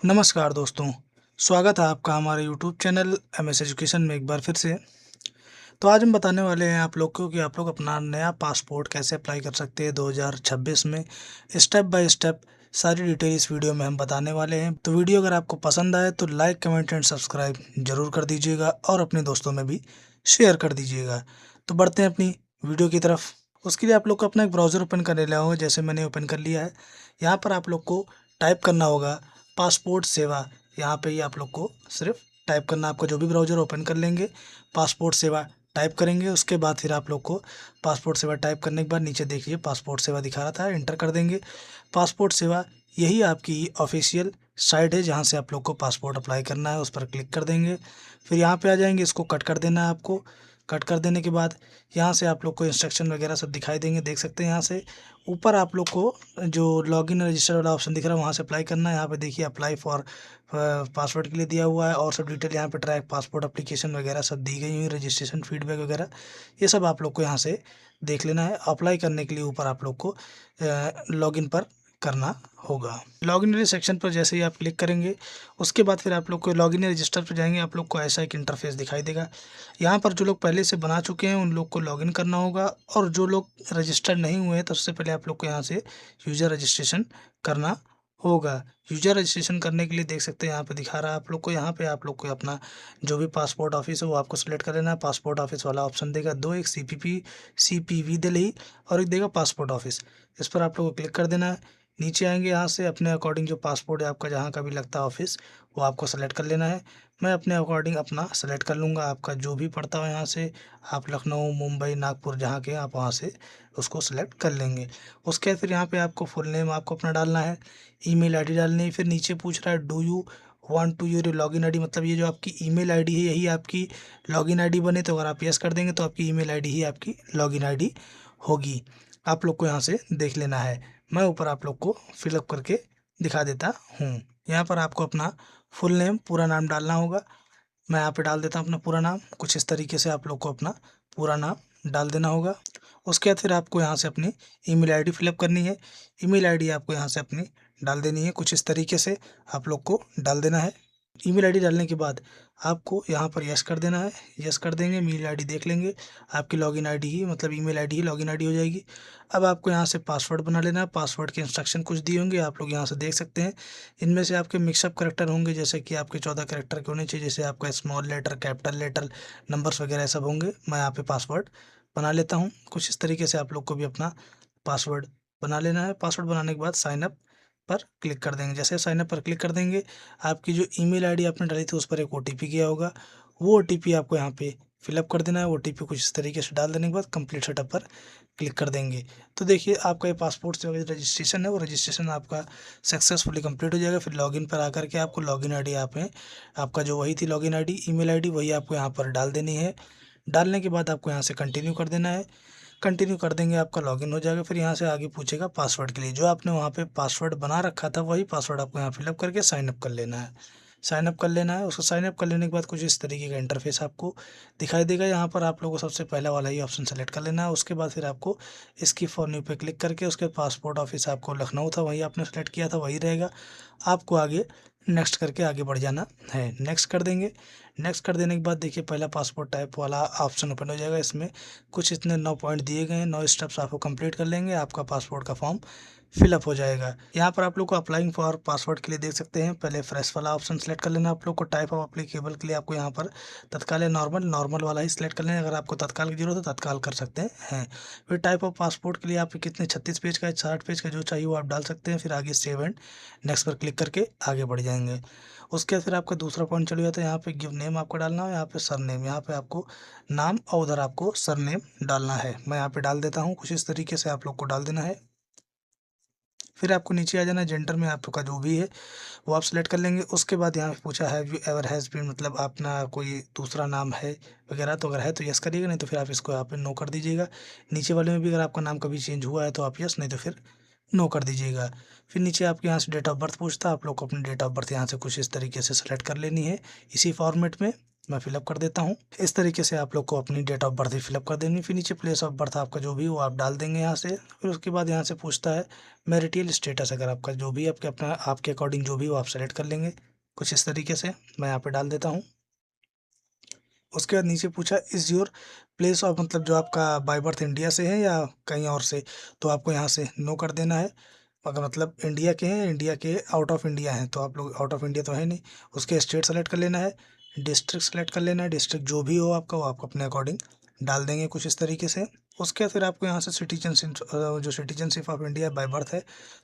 नमस्कार दोस्तों, स्वागत है आपका हमारे यूट्यूब चैनल एमएस एजुकेशन में एक बार फिर से। तो आज हम बताने वाले हैं आप लोग को कि आप लोग अपना नया पासपोर्ट कैसे अप्लाई कर सकते हैं 2026 में। स्टेप बाय स्टेप सारी डिटेल इस वीडियो में हम बताने वाले हैं। तो वीडियो अगर आपको पसंद आए तो लाइक, कमेंट एंड सब्सक्राइब ज़रूर कर दीजिएगा और अपने दोस्तों में भी शेयर कर दीजिएगा। तो बढ़ते हैं अपनी वीडियो की तरफ। उसके लिए आप लोग को अपना एक ब्राउज़र ओपन कर लेना होगा, जैसे मैंने ओपन कर लिया है। यहाँ पर आप लोग को टाइप करना होगा पासपोर्ट सेवा। यहाँ पे ही आप लोग को सिर्फ टाइप करना, आपका जो भी ब्राउज़र ओपन कर लेंगे पासपोर्ट सेवा टाइप करेंगे। उसके बाद फिर आप लोग को पासपोर्ट सेवा टाइप करने के बाद नीचे देखिए पासपोर्ट सेवा दिखा रहा था, एंटर कर देंगे। पासपोर्ट सेवा यही आपकी ऑफिशियल साइट है जहाँ से आप लोग को पासपोर्ट अप्लाई करना है, उस पर क्लिक कर देंगे। फिर यहाँ पे आ जाएंगे, इसको कट कर देना है आपको। कट कर देने के बाद यहाँ से आप लोग को इंस्ट्रक्शन वगैरह सब दिखाई देंगे, देख सकते हैं। यहाँ से ऊपर आप लोग को जो लॉगिन रजिस्टर वाला ऑप्शन दिख रहा है वहाँ से अप्लाई करना है। यहाँ पे देखिए अप्लाई फॉर पासवर्ड के लिए दिया हुआ है और सब डिटेल यहाँ पे ट्रैक पासपोर्ट एप्लीकेशन वगैरह सब दी गई हुई, रजिस्ट्रेशन फीडबैक वगैरह ये सब आप लोग को यहाँ से देख लेना है। अप्लाई करने के लिए ऊपर आप लोग को लॉगिन पर करना होगा। लॉगिन वाले सेक्शन पर जैसे ही आप क्लिक करेंगे उसके बाद फिर आप लोग को लॉगिन रजिस्टर पर जाएंगे, आप लोग को ऐसा एक इंटरफेस दिखाई देगा। यहाँ पर जो लोग पहले से बना चुके हैं उन लोग को लॉगिन करना होगा, और जो लोग रजिस्टर्ड नहीं हुए हैं तो उससे पहले आप लोग को यहाँ से यूज़र रजिस्ट्रेशन करना होगा। यूज़र रजिस्ट्रेशन करने के लिए देख सकते हैं यहाँ पे दिखा रहा है आप लोग को। यहाँ पे आप लोग को अपना जो भी पासपोर्ट ऑफिस है वो आपको सेलेक्ट कर लेना है। पासपोर्ट ऑफिस वाला ऑप्शन देगा दो, एक सीपीवी दिल्ली और एक देगा पासपोर्ट ऑफिस। इस पर आप लोग को क्लिक कर देना है। नीचे आएंगे, यहाँ से अपने अकॉर्डिंग जो पासपोर्ट है आपका जहाँ का भी लगता है ऑफिस वो आपको सेलेक्ट कर लेना है। मैं अपने अकॉर्डिंग अपना सेलेक्ट कर लूँगा, आपका जो भी पड़ता हो यहाँ से आप लखनऊ, मुंबई, नागपुर जहाँ के आप वहाँ से उसको सेलेक्ट कर लेंगे। उसके बाद फिर यहाँ पे आपको फुल नेम आपको अपना डालना है, ईमेल आईडी डालनी है। फिर नीचे पूछ रहा है do you want to your login ID, मतलब ये जो आपकी ईमेल आईडी है यही आपकी लॉगिन आईडी बने। तो अगर आप यस कर देंगे तो आपकी ईमेल आईडी ही आपकी लॉगिन आईडी होगी। आप लोग को यहाँ से देख लेना है। मैं ऊपर आप लोग को फिलअप करके दिखा देता हूँ। यहाँ पर आपको अपना फुल नेम पूरा नाम डालना होगा। मैं यहाँ पे डाल देता हूँ अपना पूरा नाम। कुछ इस तरीके से आप लोग को अपना पूरा नाम डाल देना होगा। उसके बाद फिर आपको यहाँ से अपनी ईमेल आईडी फिलअप करनी है। ईमेल आईडी आपको यहाँ से अपनी डाल देनी है, कुछ इस तरीके से आप लोग को डाल देना है। ईमेल आईडी डालने के बाद आपको यहाँ पर यस कर देना है। यस कर देंगे, ईमेल आईडी देख लेंगे, आपकी लॉगिन आईडी ही मतलब ईमेल आईडी ही लॉगिन आईडी हो जाएगी। अब आपको यहाँ से पासवर्ड बना लेना है। पासवर्ड के इंस्ट्रक्शन कुछ दिए होंगे, आप लोग यहाँ से देख सकते हैं। इनमें से आपके मिक्सअप करेक्टर होंगे, जैसे कि आपके 14 करेक्टर के होने चाहिए, जैसे आपका small letter, capital letter, numbers वगैरह सब होंगे। मैं यहाँ पे पासवर्ड बना लेता हूँ। कुछ इस तरीके से आप लोग को भी अपना पासवर्ड बना लेना है। पासवर्ड बनाने के बाद साइन अप पर क्लिक कर देंगे। जैसे साइन अप पर क्लिक कर देंगे, आपकी जो ईमेल आईडी आपने डाली थी उस पर एक ओटीपी गया होगा। वो ओटीपी आपको यहाँ पे फिलअप कर देना है। ओटीपी कुछ इस तरीके से डाल देने के बाद कंप्लीट सेटअप पर क्लिक कर देंगे। तो देखिए आपका ये पासपोर्ट से रजिस्ट्रेशन है वो रजिस्ट्रेशन आपका सक्सेसफुली कंप्लीट हो जाएगा। फिर लॉगिन पर आकर के आपको लॉगिन आईडी आप में आपका जो वही थी लॉगिन आईडी, ईमेल आईडी वही आपको यहाँ पर डाल देनी है। डालने के बाद आपको यहाँ से कंटिन्यू कर देना है। कंटिन्यू कर देंगे, आपका लॉगिन हो जाएगा। फिर यहाँ से आगे पूछेगा पासवर्ड के लिए, जो आपने वहाँ पे पासवर्ड बना रखा था वही पासवर्ड आपको यहाँ फिलअप करके साइन अप कर लेना है। साइन अप कर लेना है। उसको साइन अप कर लेने के बाद कुछ इस तरीके का इंटरफेस आपको दिखाई देगा। यहाँ पर आप लोगों को सबसे पहला वाला ही ऑप्शन सेलेक्ट कर लेना है। उसके बाद फिर आपको स्किप फॉर न्यू पे क्लिक करके उसके पासपोर्ट ऑफिस आपको लखनऊ था वही आपने सेलेक्ट किया था वही रहेगा। आपको आगे नेक्स्ट करके आगे बढ़ जाना है। नेक्स्ट कर देंगे। नेक्स्ट कर देने के बाद देखिए पहला पासपोर्ट टाइप वाला ऑप्शन ओपन हो जाएगा। इसमें कुछ इतने 9 पॉइंट दिए गए हैं, 9 स्टेप्स आपको कंप्लीट कर लेंगे, आपका पासपोर्ट का फॉर्म फिलअप हो जाएगा। यहाँ पर आप लोग को अप्लाइंग फॉर पासवर्ड के लिए देख सकते हैं, पहले फ्रेश वाला ऑप्शन सेलेक्ट कर लेना आप लोग को। टाइप ऑफ एप्लीकेबल के लिए आपको यहाँ पर तत्काल या नॉर्मल वाला ही सिलेक्ट कर लेना। अगर आपको तत्काल की जरूरत है तत्काल कर सकते हैं। फिर टाइप ऑफ पासपोर्ट के लिए आप कितने 36 पेज का 60 पेज का जो चाहिए वो आप डाल सकते हैं। फिर आगे सेव एंड नेक्स्ट पर क्लिक करके आगे बढ़ जाएंगे। उसके बाद फिर आपका दूसरा पॉइंट चल जाता है, यहाँ पे गिव नेम आपको डालना है, यहाँ पे सर नेम, यहाँ पे आपको नाम और उधर आपको सर नेम डालना है। मैं यहाँ पे डाल देता हूँ, कुछ इस तरीके से आप लोग को डाल देना है। फिर आपको नीचे आ जाना है, जेंडर में आपका जो भी है वो आप सेलेक्ट कर लेंगे। उसके बाद यहाँ पे पूछा है यू एवर हैज़ बीन, मतलब अपना कोई दूसरा नाम है वगैरह, तो अगर है तो यस करिएगा, नहीं तो फिर आप इसको यहाँ पे नो कर दीजिएगा। नीचे वाले में भी अगर आपका नाम कभी चेंज हुआ है तो आप यस, नहीं तो फिर नो कर दीजिएगा। फिर नीचे आपके यहाँ से डेट ऑफ बर्थ पूछता है, आप लोग को अपनी डेट ऑफ बर्थ यहाँ से कुछ इस तरीके से सेलेक्ट कर लेनी है इसी फॉर्मेट में। मैं फिलअप कर देता हूँ। इस तरीके से आप लोग को अपनी डेट ऑफ बर्थ भी फिलअप कर देनी। फिर नीचे प्लेस ऑफ बर्थ आपका जो भी हो आप डाल देंगे यहाँ से। फिर उसके बाद यहाँ से पूछता है मैरिटल स्टेटस, अगर आपका जो भी आपके अपना आपके अकॉर्डिंग जो भी हो आप सेलेक्ट कर लेंगे कुछ इस तरीके से। मैं यहाँ पे डाल देता हूँ। उसके बाद नीचे पूछा इज़ योर प्लेस ऑफ, मतलब जो आपका बाय बर्थ इंडिया से है या कहीं और से, तो आपको यहाँ से नो कर देना है। अगर मतलब इंडिया के हैं, इंडिया के आउट ऑफ इंडिया हैं, तो आप लोग आउट ऑफ इंडिया तो है नहीं। उसके स्टेट सेलेक्ट कर लेना है, डिस्ट्रिक्ट सेलेक्ट कर लेना है, डिस्ट्रिक्ट जो भी हो आपका वो आप अपने अकॉर्डिंग डाल देंगे कुछ इस तरीके से। उसके बाद फिर आपको यहाँ से सिटीजनशिप, जो citizenship of India by birth है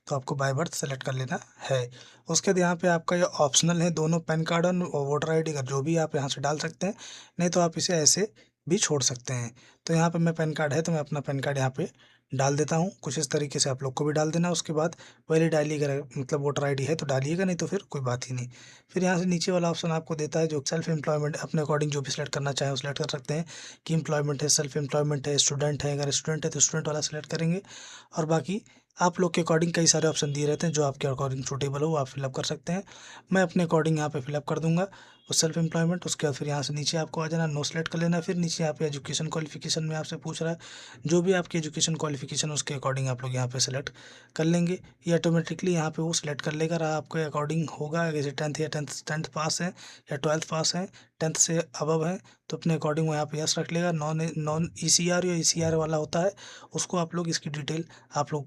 तो आपको बाय बर्थ सेलेक्ट कर लेना है। उसके बाद यहाँ पे आपका ये ऑप्शनल है दोनों पैन कार्ड और वोटर आईडी, अगर जो भी आप यहाँ से डाल सकते हैं, नहीं तो आप इसे ऐसे भी छोड़ सकते हैं। तो यहाँ पे मैं पैन कार्ड है तो मैं अपना पैन कार्ड यहाँ पे डाल देता हूँ कुछ इस तरीके से। आप लोग को भी डाल देना। उसके बाद वैलिड आईडी अगर मतलब वोटर आईडी है तो डालिएगा, नहीं तो फिर कोई बात ही नहीं। फिर यहाँ से नीचे वाला ऑप्शन आपको देता है जो सेल्फ एम्प्लॉयमेंट, अपने अकॉर्डिंग जो भी सिलेक्ट करना चाहें वो सिलेक्ट कर सकते हैं कि एम्प्लॉयमेंट है, सेल्फ एम्प्लॉयमेंट है, स्टूडेंट है। अगर स्टूडेंट है तो स्टूडेंट वाला सिलेक्ट करेंगे। और बाकी आप लोग के अकॉर्डिंग कई सारे ऑप्शन दिए रहते हैं, जो आपके अकॉर्डिंग सूटेबल हो वो आप फिलअप कर सकते हैं। मैं अपने अकॉर्डिंग यहाँ पे फिलअप कर दूंगा वो सेल्फ एम्प्लॉयमेंट। उसके बाद फिर यहाँ से नीचे आपको आ जाना, नो सेलेक्ट कर लेना। फिर नीचे यहाँ पे एजुकेशन क्वालिफिकेशन में आपसे पूछ रहा है, जो भी आपकी एजुकेशन क्वालिफिकेशन उसके अकॉर्डिंग आप लोग यहाँ पे सेलेक्ट कर लेंगे। ये ऑटोमेटिकली यहाँ पे वो सिलेक्ट कर लेगा। रहा आपके अकॉर्डिंग होगा, जैसे टेंथ या टेंथ पास है या ट्वेल्थ पास है, टेंथ से अबव है, तो अपने अकॉर्डिंग वो यहाँ पे यस रख लेगा। नॉन ईसीआर या ईसीआर वाला होता है उसको आप लोग इसकी डिटेल आप लोग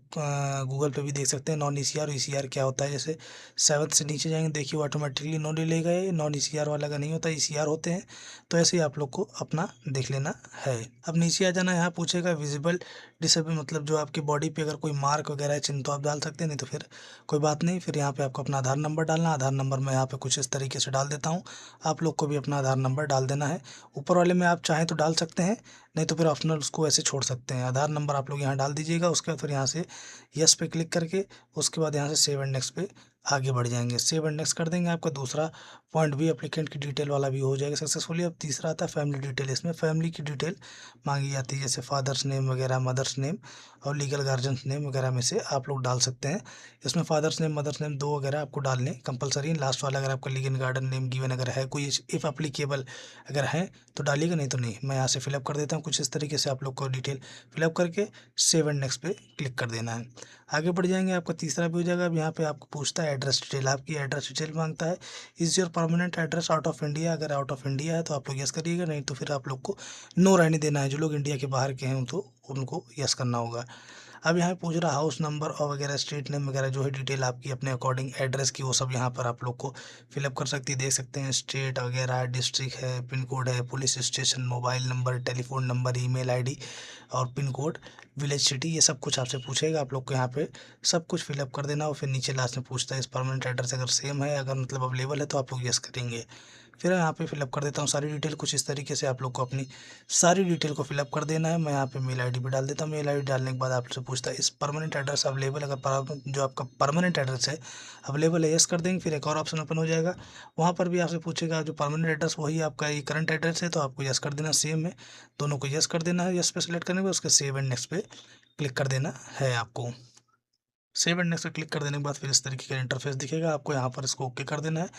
गूगल पे भी देख सकते हैं। नॉन ईसीआर ईसीआर क्या होता है, जैसे सेवन्थ से नीचे जाएंगे देखिए वो ऑटोमेटिकली नो ले लेगा। ये नॉन ईसीआर वाला का नहीं होता, ईसीआर होते हैं। तो ऐसे ही आप लोग को अपना देख लेना है। अब नीचे आ जाना, यहाँ पूछेगा विजिबल डिसेबल, मतलब जो आपकी बॉडी पे अगर कोई मार्क वगैरह है चिन्ह तो आप डाल सकते हैं, नहीं तो फिर कोई बात नहीं। फिर यहाँ पे आपको अपना आधार नंबर डालना। आधार नंबर मैं यहाँ पे कुछ इस तरीके से डाल देता हूँ। आप लोग को भी अपना आधार नंबर डाल देना है। ऊपर वाले में आप चाहें तो डाल सकते हैं, नहीं तो फिर ऑप्शनल उसको ऐसे छोड़ सकते हैं। आधार नंबर आप लोग यहाँ डाल दीजिएगा। उसके बाद फिर यहाँ से यस पे क्लिक करके उसके बाद यहाँ से सेव एंड नेक्स्ट पे आगे बढ़ जाएंगे। सेव एंड नेक्स्ट कर देंगे, आपका दूसरा पॉइंट भी एप्लीकेंट की डिटेल वाला भी हो जाएगा सक्सेसफुली। अब तीसरा आता है फैमिली डिटेल। इसमें फैमिली की डिटेल मांगी जाती है, जैसे फादर्स नेम वगैरह, मदर्स नेम और लीगल गार्जियंस नेम वगैरह में से आप लोग डाल सकते हैं। इसमें फादर्स नेम मदर्स नेम दो वगैरह आपको डालने कंपलसरी। लास्ट वाला अगर आपका लीगल गार्डन नेम गिवन अगर है कोई, इफ़ अप्लीकेबल अगर है तो डालिएगा, नहीं तो नहीं। मैं यहाँ से फिलअप कर देता हूँ कुछ इस तरीके से। आप लोग को डिटेल फिलअप करके सेव एंड नेक्स्ट पे क्लिक कर देना है। आगे बढ़ जाएंगे, आपका तीसरा भी हो जाएगा। अब यहाँ पे आपको पूछता है एड्रेस डिटेल, आपकी एड्रेस डिटेल मांगता है। Is your permanent address out of India, अगर आउट ऑफ इंडिया है तो आप लोग यस करिएगा, नहीं तो फिर आप लोग को नो रहने देना है। जो लोग इंडिया के बाहर के हैं तो उनको यस करना होगा। अब यहाँ पे पूछ रहा हाउस नंबर और वगैरह स्ट्रीट नेम वगैरह जो है डिटेल आपकी अपने अकॉर्डिंग एड्रेस की, वो सब यहाँ पर आप लोग को फिलअप कर सकती है। देख सकते हैं स्टेट वगैरह, डिस्ट्रिक्ट है, पिन कोड है, police station, mobile number, telephone number, email ID और पिन कोड, विलेज सिटी, ये सब कुछ आपसे पूछेगा। आप लोग को यहाँ पे सब कुछ फिलअप कर देना। और फिर नीचे लास्ट में पूछता है इस परमानेंट एड्रेस अगर सेम है, अगर मतलब अवेलेबल है तो आप लोग यस करेंगे। फिर यहाँ पे फिलअप कर देता हूँ सारी डिटेल कुछ इस तरीके से। आप लोग को अपनी सारी डिटेल को फिलअप कर देना है। मैं यहाँ पे मेल आईडी भी डाल देता हूँ। मेल आईडी डालने के बाद आपसे पूछता है इस परमानेंट एड्रेस अवेलेबल, अगर जो आपका परमानेंट एड्रेस है अवेलेबल है यस कर देंगे। फिर एक और ऑप्शन ओपन हो जाएगा, वहाँ पर भी आपसे पूछेगा जो परमानेंट एड्रेस वही आपका ये करंट एड्रेस है, तो आपको यस कर देना। सेम है, दोनों को यस कर देना है। यस पे सेलेक्ट करने के बाद उसके सेव एंड नेक्स्ट पे क्लिक कर देना है आपको। सेव एंड नेक्स्ट पे क्लिक कर देने के बाद फिर इस तरीके का इंटरफेस दिखेगा। आपको यहाँ पर इसको ओके कर देना है।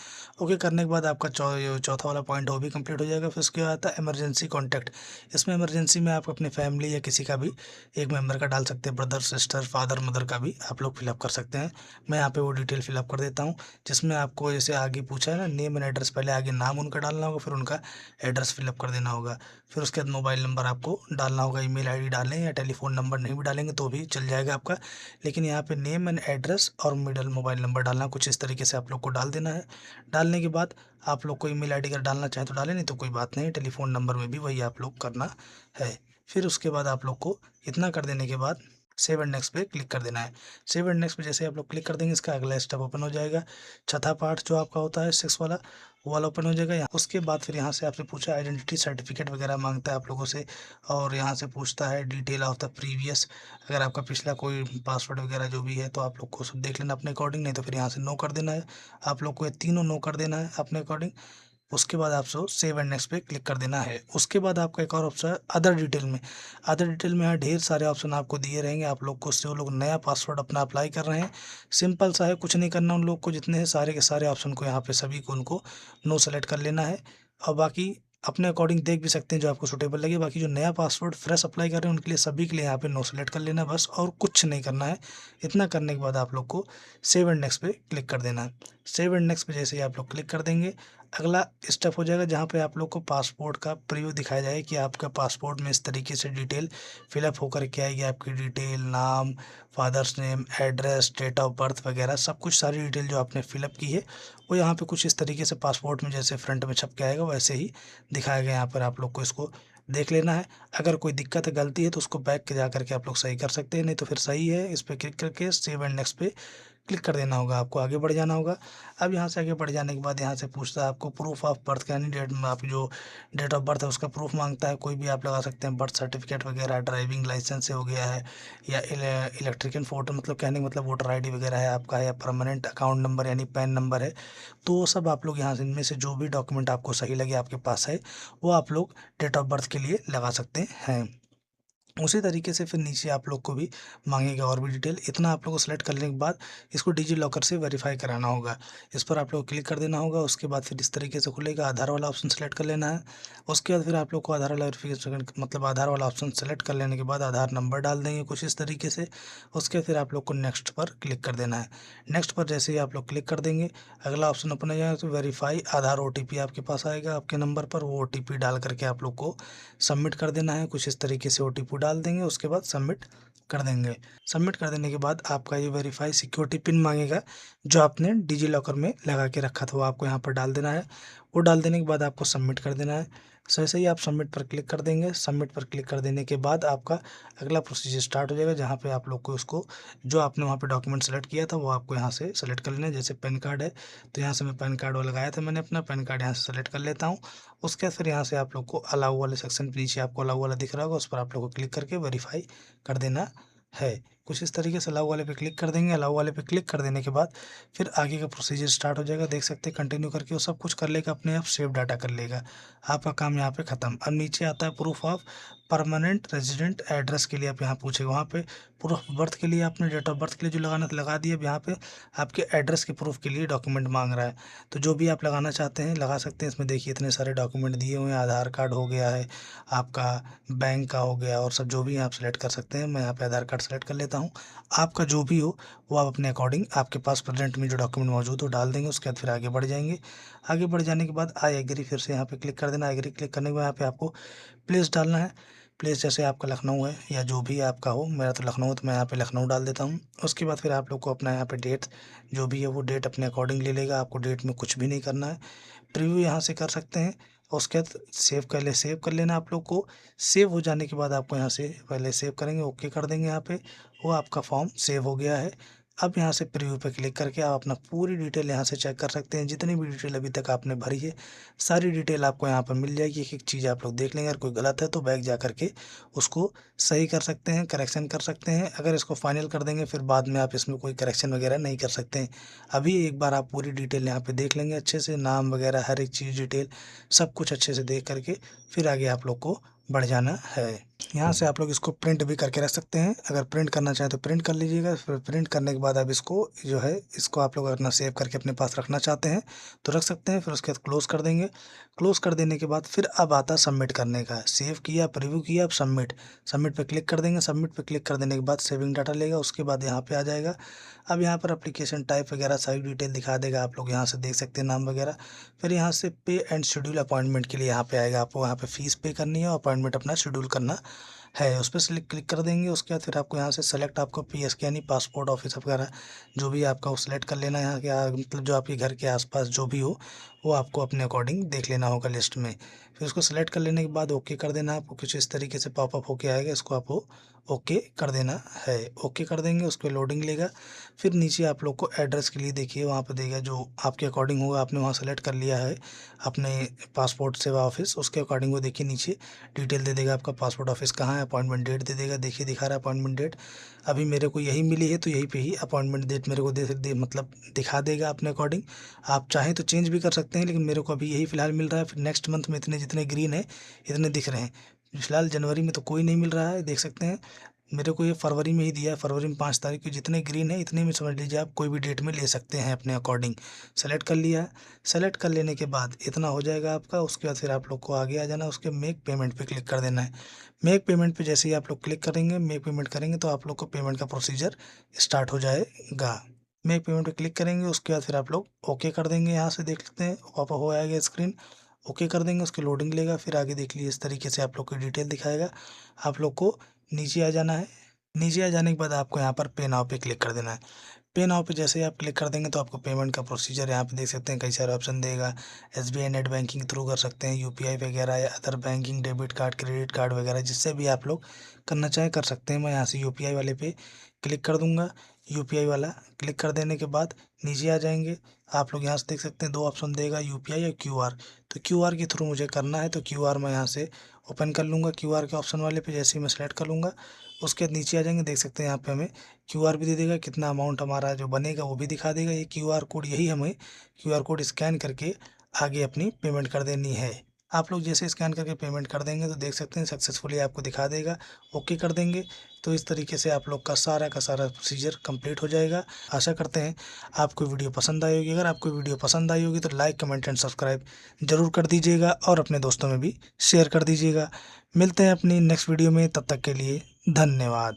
ओके करने के बाद आपका चौथा वाला पॉइंट वो भी कंप्लीट हो जाएगा। फिर उसके बाद आता है इमरजेंसी कॉन्टैक्ट। इसमें इमरजेंसी में आप अपने फैमिली या किसी का भी एक मेंबर का डाल सकते हैं, ब्रदर सिस्टर फादर मदर का भी आप लोग फिलअप कर सकते हैं। मैं यहाँ पे वो डिटेल फिलअप कर देता हूँ, जिसमें आपको जैसे आगे पूछा है ना नेम एंड एड्रेस, पहले आगे नाम उनका डालना होगा, फिर उनका एड्रेस फिलअप कर देना होगा। फिर उसके बाद मोबाइल नंबर आपको डालना होगा, ईमेल आईडी डालें या टेलीफोन नंबर नहीं भी डालेंगे तो भी चल जाएगा आपका, लेकिन यहाँ पे नेम एंड एड्रेस और मिडल मोबाइल नंबर डालना कुछ इस तरीके से आप लोग को डाल देना है। डालने के बाद आप लोग को ईमेल आईडी अगर डालना चाहे तो डालें, नहीं तो कोई बात नहीं। टेलीफोन नंबर में भी वही आप लोग करना है। फिर उसके बाद आप लोग को इतना कर देने के बाद सेव एंड नेक्स्ट पे क्लिक कर देना है। सेव एंड नेक्स्ट पे जैसे आप लोग क्लिक कर देंगे इसका अगला स्टेप ओपन हो जाएगा। चौथा पार्ट जो आपका होता है 6 वाला, वो वाला ओपन हो जाएगा। यहाँ उसके बाद फिर यहाँ से आपसे पूछा आइडेंटिटी सर्टिफिकेट वगैरह मांगता है आप लोगों से, और यहाँ से पूछता है डिटेल ऑफ द प्रीवियस, अगर आपका पिछला कोई पासवर्ड वगैरह जो भी है तो आप लोग को सब देख लेना अपने अकॉर्डिंग, नहीं तो फिर यहाँ से नो कर देना है। आप लोग को ये तीनों नो कर देना है अपने अकॉर्डिंग। उसके बाद आपको सेव एंड नेक्स्ट पे क्लिक कर देना है। उसके बाद आपका एक और ऑप्शन है अदर डिटेल में। अदर डिटेल में यहाँ ढेर सारे ऑप्शन आपको दिए रहेंगे। आप लोग को जो लोग नया पासवर्ड अपना अप्लाई कर रहे हैं, सिंपल सा है, कुछ नहीं करना उन लोग को, जितने हैं सारे के सारे ऑप्शन को यहाँ पे सभी को उनको नो सेलेक्ट कर लेना है। और बाकी अपने अकॉर्डिंग देख भी सकते हैं जो आपको सूटेबल लगे। बाकी जो नया पासवर्ड फ्रेश अप्लाई कर रहे हैं उनके लिए, सभी के लिए यहाँ पे नो सेलेक्ट कर लेना है बस, और कुछ नहीं करना है। इतना करने के बाद आप लोग को सेव एंड नेक्स्ट पे क्लिक कर देना है। सेव एंड नेक्स्ट पे जैसे ही आप लोग क्लिक कर देंगे, अगला स्टेप हो जाएगा जहाँ पे आप लोग को पासपोर्ट का प्रीव्यू दिखाया जाएगा कि आपका पासपोर्ट में इस तरीके से डिटेल फिलअप होकर के आएगी। आपकी डिटेल, नाम, father's name, address, date of birth वगैरह सब कुछ, सारी डिटेल जो आपने फिलअप की है वो यहाँ पे कुछ इस तरीके से पासपोर्ट में जैसे फ्रंट में छप के आएगा वैसे ही दिखाया गया। यहाँ पर आप लोग को इसको देख लेना है। अगर कोई दिक्कत है, गलती है तो उसको बैक के जा करके आप लोग सही कर सकते हैं, नहीं तो फिर सही है इस पर क्लिक करके सेव एंड नेक्स्ट पे क्लिक कर देना होगा। आपको आगे बढ़ जाना होगा। अब यहाँ से आगे बढ़ जाने के बाद यहाँ से पूछता है आपको प्रूफ ऑफ बर्थ का, यानी डेट में आप जो डेट ऑफ बर्थ है उसका प्रूफ मांगता है। कोई भी आप लगा सकते हैं, बर्थ सर्टिफिकेट वगैरह, ड्राइविंग लाइसेंस से हो गया है, या इलेक्ट्रिकल फोटो, मतलब कहने का मतलब वोटर आईडी वगैरह है आपका, या परमानेंट अकाउंट नंबर यानी पैन नंबर है। तो वो सब आप लोग यहाँ से इनमें से जो भी डॉक्यूमेंट आपको सही लगे आपके पास है वो आप लोग डेट ऑफ बर्थ के लिए लगा सकते हैं। उसी तरीके से फिर नीचे आप लोग को भी मांगेगा और भी डिटेल। इतना आप लोग को सेलेक्ट करने के बाद इसको डिजी लॉकर से वेरीफाई कराना होगा। इस पर आप लोग को क्लिक कर देना होगा। उसके बाद फिर इस तरीके से खुलेगा, आधार वाला ऑप्शन सेलेक्ट कर लेना है। उसके बाद फिर आप लोग को आधार वाला वेरिफिकेशन, मतलब आधार वाला ऑप्शन सेलेक्ट कर लेने के बाद आधार नंबर डाल देंगे कुछ इस तरीके से। उसके फिर आप लोग को नेक्स्ट पर क्लिक कर देना है। नेक्स्ट पर जैसे ही आप लोग क्लिक कर देंगे, अगला ऑप्शन ओपन हो जाएगा तो वेरीफाई आधार ओटीपी आपके पास आएगा आपके नंबर पर। वो ओटीपी डाल करके आप लोग को सबमिट कर देना है। कुछ इस तरीके से ओटीपी डाल देंगे, उसके बाद सबमिट कर देंगे। सबमिट कर देने के बाद आपका ये वेरीफाई सिक्योरिटी पिन मांगेगा जो आपने डिजी लॉकर में लगा के रखा था, वो आपको यहाँ पर डाल देना है। वो डाल देने के बाद आपको सबमिट कर देना है। जैसे ही आप सबमिट पर क्लिक कर देंगे, सबमिट पर क्लिक कर देने के बाद आपका अगला प्रोसीजर स्टार्ट हो जाएगा, जहाँ पे आप लोग को उसको जो आपने वहाँ पे डॉक्यूमेंट सेलेक्ट किया था वो आपको यहाँ से सेलेक्ट कर लेना है। जैसे पैन कार्ड है तो यहाँ से मैं पैन कार्ड वाला लगाया था, मैंने अपना पैन कार्ड यहाँ से सेलेक्ट कर लेता हूँ। उसके बाद फिर यहाँ से आप लोग को अलाउ वाले सेक्शन पे नीचे आपको अलाउ वाला दिख रहा होगा, उस पर आप लोग को क्लिक करके वेरीफाई कर देना है। कुछ इस तरीके से अलाउ वाले पे क्लिक कर देंगे। अलाउ वाले पे क्लिक कर देने के बाद फिर आगे का प्रोसीजर स्टार्ट हो जाएगा। देख सकते हैं कंटिन्यू करके वो सब कुछ कर लेगा, अपने आप सेव डाटा कर लेगा। आपका काम यहाँ पे ख़त्म। अब नीचे आता है proof of permanent resident address के लिए आप यहाँ पूछेगा, वहाँ पे प्रूफ ऑफ बर्थ के लिए आपने डेट ऑफ बर्थ के लिए जो लगाना था लगा दिया। अब यहाँ पे आपके एड्रेस के प्रूफ के लिए डॉक्यूमेंट मांग रहा है, तो जो भी आप लगाना चाहते हैं लगा सकते हैं। इसमें देखिए इतने सारे डॉक्यूमेंट दिए हुए हैं, आधार कार्ड हो गया है आपका, बैंक का हो गया, और सब जो भी आप सेलेक्ट कर सकते हैं। मैं यहाँ पे आधार कार्ड सेलेक्ट कर लेता हूँ। आपका जो भी हो वो आप अपने अकॉर्डिंग आपके पास प्रेजेंट में जो डॉक्यूमेंट मौजूद हो डाल देंगे। उसके बाद फिर आगे बढ़ जाएंगे। आगे बढ़ जाने के बाद आई एग्री फिर से यहाँ पे क्लिक कर देना। एग्री क्लिक करने के बाद यहाँ पे आपको प्लेस डालना है। प्लेस जैसे आपका लखनऊ है या जो भी आपका हो, मेरा तो लखनऊ है तो मैं यहाँ पे लखनऊ डाल देता हूँ। उसके बाद फिर आप लोग को अपना यहाँ पे डेट जो भी है वो डेट अपने अकॉर्डिंग ले लेगा। आपको डेट में कुछ भी नहीं करना है। प्रीव्यू यहाँ से कर सकते हैं। उसके बाद सेव कर लेना आप लोग को। सेव हो जाने के बाद आपको यहाँ से पहले सेव करेंगे, ओके कर देंगे यहाँ पे, वो आपका फॉर्म सेव हो गया है। अब यहाँ से प्रीव्यू पे क्लिक करके आप अपना पूरी डिटेल यहाँ से चेक कर सकते हैं। जितनी भी डिटेल अभी तक आपने भरी है सारी डिटेल आपको यहाँ पर मिल जाएगी। एक एक चीज़ आप लोग देख लेंगे। अगर कोई गलत है तो बैक जा करके उसको सही कर सकते हैं, करेक्शन कर सकते हैं। अगर इसको फाइनल कर देंगे फिर बाद में आप इसमें कोई करेक्शन वगैरह नहीं कर सकते हैं। अभी एक बार आप पूरी डिटेल यहाँ पे देख लेंगे अच्छे से, नाम वगैरह हर एक चीज़ डिटेल सब कुछ अच्छे से देख करके फिर आगे आप लोग को बढ़ जाना है। यहाँ से आप लोग इसको प्रिंट भी करके रख सकते हैं। अगर प्रिंट करना चाहें तो प्रिंट कर लीजिएगा। फिर प्रिंट करने के बाद आप इसको जो है इसको आप लोग अपना सेव करके अपने पास रखना चाहते हैं तो रख सकते हैं। फिर उसके बाद क्लोज़ कर देंगे। क्लोज़ कर देने के बाद फिर अब आता है सबमिट करने का। सेव किया, प्रीव्यू किया, अब सबमिट। सबमिट पे क्लिक कर देंगे। सबमिट पे क्लिक कर देने के बाद सेविंग डाटा लेगा। उसके बाद यहाँ पे आ जाएगा। अब यहाँ पर एप्लीकेशन टाइप वगैरह सारी डिटेल दिखा देगा। आप लोग यहाँ से देख सकते हैं नाम वगैरह। फिर यहाँ से पे एंड शेड्यूल अपॉइंटमेंट के लिए यहाँ पे आएगा। आपको यहाँ पे फीस पे करनी है, अपॉइंटमेंट अपना शेड्यूल करना है। उस पर क्लिक कर देंगे। उसके बाद फिर आपको यहाँ से सेलेक्ट आपको पीएसके यानी पासपोर्ट ऑफिस वगैरह जो भी आपका वो सेलेक्ट कर लेना है। यहाँ के मतलब जो आपके घर के आसपास जो भी हो वो आपको अपने अकॉर्डिंग देख लेना होगा लिस्ट में। फिर उसको सेलेक्ट कर लेने के बाद ओके कर देना। आपको कुछ इस तरीके से पॉपअप होके आएगा, इसको आपको ओके कर देना है। ओके कर देंगे, उस पर लोडिंग लेगा। फिर नीचे आप लोग को एड्रेस के लिए देखिए वहाँ पर देगा जो आपके अकॉर्डिंग होगा। आपने वहाँ सेलेक्ट कर लिया है अपने पासपोर्ट सेवा ऑफिस, उसके अकॉर्डिंग वो देखिए नीचे डिटेल दे देगा आपका पासपोर्ट ऑफिस कहाँ है। अपॉइंटमेंट डेट दे देगा। देखिए दिखा रहा है अपॉइंटमेंट डेट। अभी मेरे को यही मिली है तो यहीं पे ही अपॉइंटमेंट डेट मेरे को मतलब दिखा देगा अपने अकॉर्डिंग। आप चाहें तो चेंज भी कर सकते हैं, लेकिन मेरे को अभी यही फ़िलहाल मिल रहा है। फिर नेक्स्ट मंथ में इतने जितने ग्रीन है इतने दिख रहे हैं। फिलहाल जनवरी में तो कोई नहीं मिल रहा है, देख सकते हैं। मेरे को ये फरवरी में ही दिया है, फरवरी में 5 तारीख को। जितने ग्रीन है इतने में समझ लीजिए आप कोई भी डेट में ले सकते हैं अपने अकॉर्डिंग। सेलेक्ट कर लिया है। सेलेक्ट कर लेने के बाद इतना हो जाएगा आपका। उसके बाद फिर आप लोग को आगे आ जाना, उसके मेक पेमेंट पे क्लिक कर देना है। मेक पेमेंट पे जैसे ही आप लोग क्लिक करेंगे, मेक पेमेंट करेंगे, तो आप लोग को पेमेंट का प्रोसीजर स्टार्ट हो जाएगा। मेक पेमेंट पे क्लिक करेंगे, उसके बाद फिर आप लोग ओके कर देंगे। यहाँ से देख लेते हैं पॉपअप हो आएगा स्क्रीन। ओके कर देंगे, उसकी लोडिंग लेगा, फिर आगे देख लीजिए इस तरीके से आप लोग को डिटेल दिखाएगा। आप लोग को नीचे आ जाना है। नीचे आ जाने के बाद आपको यहाँ पर पे नाउ पे क्लिक कर देना है। पे नाउ पे जैसे ही आप क्लिक कर देंगे तो आपको पेमेंट का प्रोसीजर यहाँ पे देख सकते हैं, कई सारे ऑप्शन देगा। एसबीआई नेट बैंकिंग थ्रू कर सकते हैं, यूपीआई वगैरह या other banking, debit card, credit card वगैरह, जिससे भी आप लोग करना चाहें कर सकते हैं। मैं यहाँ से यूपीआई वाले पे क्लिक कर दूंगा। यूपीआई वाला क्लिक कर देने के बाद नीचे आ जाएंगे। आप लोग यहाँ से देख सकते हैं 2 ऑप्शन देगा, यूपीआई या क्यूआर। तो क्यूआर के थ्रू मुझे करना है, तो क्यूआर मैं यहाँ से ओपन कर लूँगा। क्यूआर के ऑप्शन वाले पे जैसे ही मैं सेलेक्ट कर लूँगा, उसके बाद नीचे आ जाएंगे, देख सकते हैं यहाँ पे हमें क्यूआर भी दे देगा, कितना अमाउंट हमारा जो बनेगा वो भी दिखा देगा। ये क्यूआर कोड, यही हमें क्यूआर कोड स्कैन करके आगे अपनी पेमेंट कर देनी है। आप लोग जैसे स्कैन करके पेमेंट कर देंगे तो देख सकते हैं सक्सेसफुली आपको दिखा देगा। ओके कर देंगे तो इस तरीके से आप लोग का सारा प्रोसीजर कंप्लीट हो जाएगा। आशा करते हैं आपको वीडियो पसंद आई होगी। अगर आपको वीडियो पसंद आई होगी तो लाइक, कमेंट एंड सब्सक्राइब जरूर कर दीजिएगा और अपने दोस्तों में भी शेयर कर दीजिएगा। मिलते हैं अपनी नेक्स्ट वीडियो में, तब तक के लिए धन्यवाद।